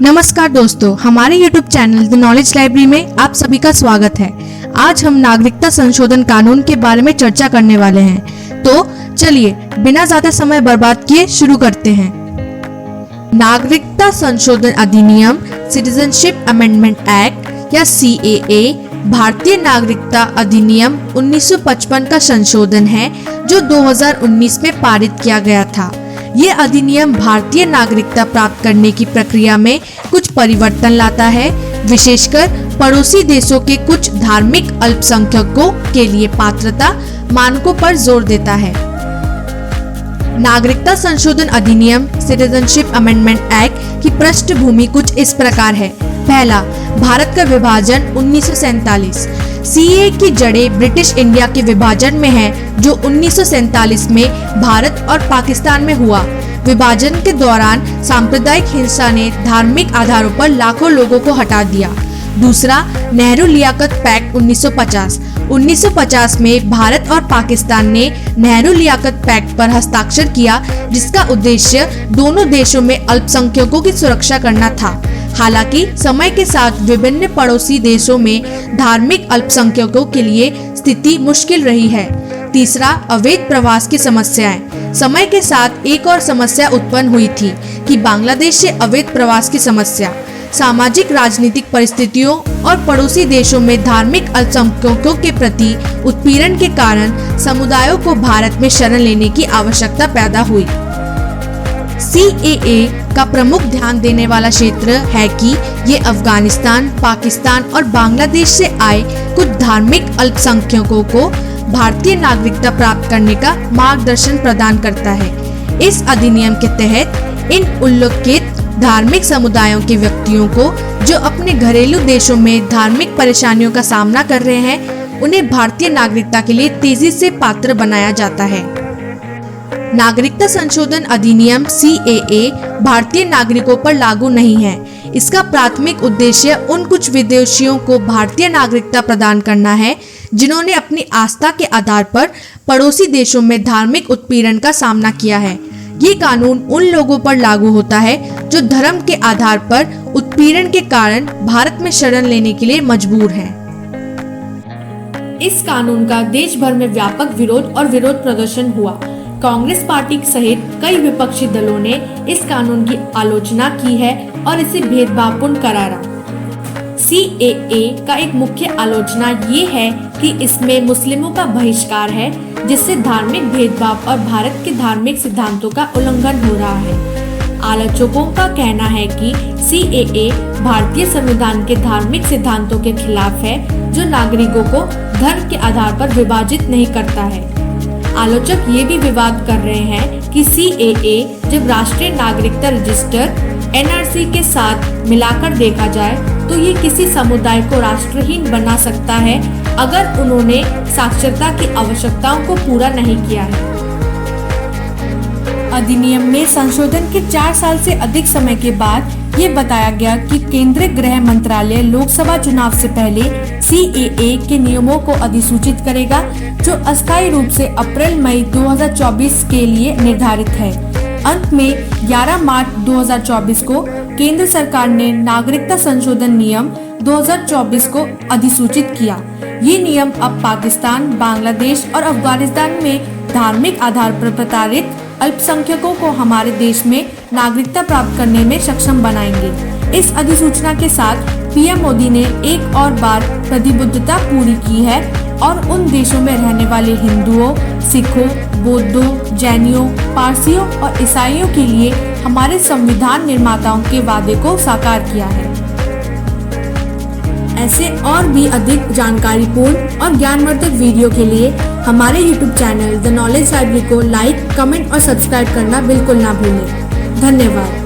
नमस्कार दोस्तों, हमारे YouTube channel the knowledge library में आप सभी का स्वागत है। आज हम नागरिकता संशोधन कानून के बारे में चर्चा करने वाले हैं। तो चलिए बिना ज्यादा समय बर्बाद किए शुरू करते हैं। नागरिकता संशोधन अधिनियम सिटीजनशिप अमेंडमेंट एक्ट या CAA भारतीय नागरिकता अधिनियम 1955 का संशोधन है जो 2019 में पारित किया गया था। ये अधिनियम भारतीय नागरिकता प्राप्त करने की प्रक्रिया में कुछ परिवर्तन लाता है, विशेषकर पड़ोसी देशों के कुछ धार्मिक अल्पसंख्यकों के लिए पात्रता मानकों पर जोर देता है। नागरिकता संशोधन अधिनियम सिटीजनशिप अमेंडमेंट एक्ट की पृष्ठभूमि कुछ इस प्रकार है। पहला, भारत का विभाजन 1947। CAA की जड़ें ब्रिटिश इंडिया के विभाजन में है जो 1947 में भारत और पाकिस्तान में हुआ। विभाजन के दौरान सांप्रदायिक हिंसा ने धार्मिक आधारों पर लाखों लोगों को हटा दिया। दूसरा, नेहरू लियाकत पैक्ट 1950। 1950 में भारत और पाकिस्तान ने नेहरू लियाकत पैक्ट पर हस्ताक्षर किया, जिसका उद्देश्य दोनों देशों में अल्पसंख्यकों की सुरक्षा करना था। हालांकि समय के साथ विभिन्न पड़ोसी देशों में धार्मिक अल्पसंख्यकों के लिए स्थिति मुश्किल रही है। तीसरा, अवैध प्रवास की समस्याएं। समय के साथ एक और समस्या उत्पन्न हुई थी कि बांग्लादेश से अवैध प्रवास की समस्या, सामाजिक राजनीतिक परिस्थितियों और पड़ोसी देशों में धार्मिक अल्पसंख्यकों के प्रति उत्पीड़न के कारण समुदायों को भारत में शरण लेने की आवश्यकता पैदा हुई। CAA का प्रमुख ध्यान देने वाला क्षेत्र है कि ये अफगानिस्तान, पाकिस्तान और बांग्लादेश से आए कुछ धार्मिक अल्पसंख्यकों को भारतीय नागरिकता प्राप्त करने का मार्गदर्शन प्रदान करता है। इस अधिनियम के तहत इन उल्लेखित धार्मिक समुदायों के व्यक्तियों को जो अपने घरेलू देशों में धार्मिक परेशानियों का सामना कर रहे हैं, उन्हें भारतीय नागरिकता के लिए तेजी से पात्र बनाया जाता है। नागरिकता संशोधन अधिनियम CAA भारतीय नागरिकों पर लागू नहीं है। इसका प्राथमिक उद्देश्य उन कुछ विदेशियों को भारतीय नागरिकता प्रदान करना है जिन्होंने अपनी आस्था के आधार पर पड़ोसी देशों में धार्मिक उत्पीड़न का सामना किया है। ये कानून उन लोगों पर लागू होता है जो धर्म के आधार पर उत्पीड़न के कारण भारत में शरण लेने के लिए मजबूर हैं। इस कानून का देश भर में व्यापक विरोध और विरोध प्रदर्शन हुआ। कांग्रेस पार्टी सहित कई विपक्षी दलों ने इस कानून की आलोचना की है और इसे भेदभावपूर्ण करारा। CAA का एक मुख्य आलोचना ये है कि इसमें मुस्लिमों का बहिष्कार है, जिससे धार्मिक भेदभाव और भारत के धार्मिक सिद्धांतों का उल्लंघन हो रहा है। आलोचकों का कहना है कि CAA भारतीय संविधान के धार्मिक सिद्धांतों के खिलाफ है, जो नागरिकों को धर्म के आधार पर विभाजित नहीं करता है। आलोचक ये भी विवाद कर रहे हैं कि CAA जब राष्ट्रीय नागरिकता रजिस्टर NRC के साथ मिलाकर देखा जाए तो ये किसी समुदाय को राष्ट्रहीन बना सकता है अगर उन्होंने साक्षरता की आवश्यकताओं को पूरा नहीं किया है। अधिनियम में संशोधन के 4 साल से अधिक समय के बाद ये बताया गया कि केंद्रीय गृह मंत्रालय लोकसभा चुनाव से पहले CAA के नियमों को अधिसूचित करेगा, जो अस्थायी रूप से अप्रैल-मई 2024 के लिए निर्धारित है। अंत में 11 मार्च 2024 को केंद्र सरकार ने नागरिकता संशोधन नियम 2024 को अधिसूचित किया। ये नियम अब पाकिस्तान, बांग्लादेश और अफगानिस्तान में धार्मिक आधार पर प्रताड़ित अल्पसंख्यकों को हमारे देश में नागरिकता प्राप्त करने में सक्षम बनाएंगे। इस अधिसूचना के साथ PM मोदी ने एक और बार प्रतिबद्धता पूरी की है और उन देशों में रहने वाले हिंदुओं, सिखों, बौद्धों, जैनियों, पारसियों और ईसाइयों के लिए हमारे संविधान निर्माताओं के वादे को साकार किया है। ऐसे और भी अधिक जानकारीपूर्ण और ज्ञानवर्धक वीडियो के लिए हमारे YouTube channel the knowledge library को लाइक, कमेंट और सब्सक्राइब करना बिल्कुल ना भूलें। धन्यवाद।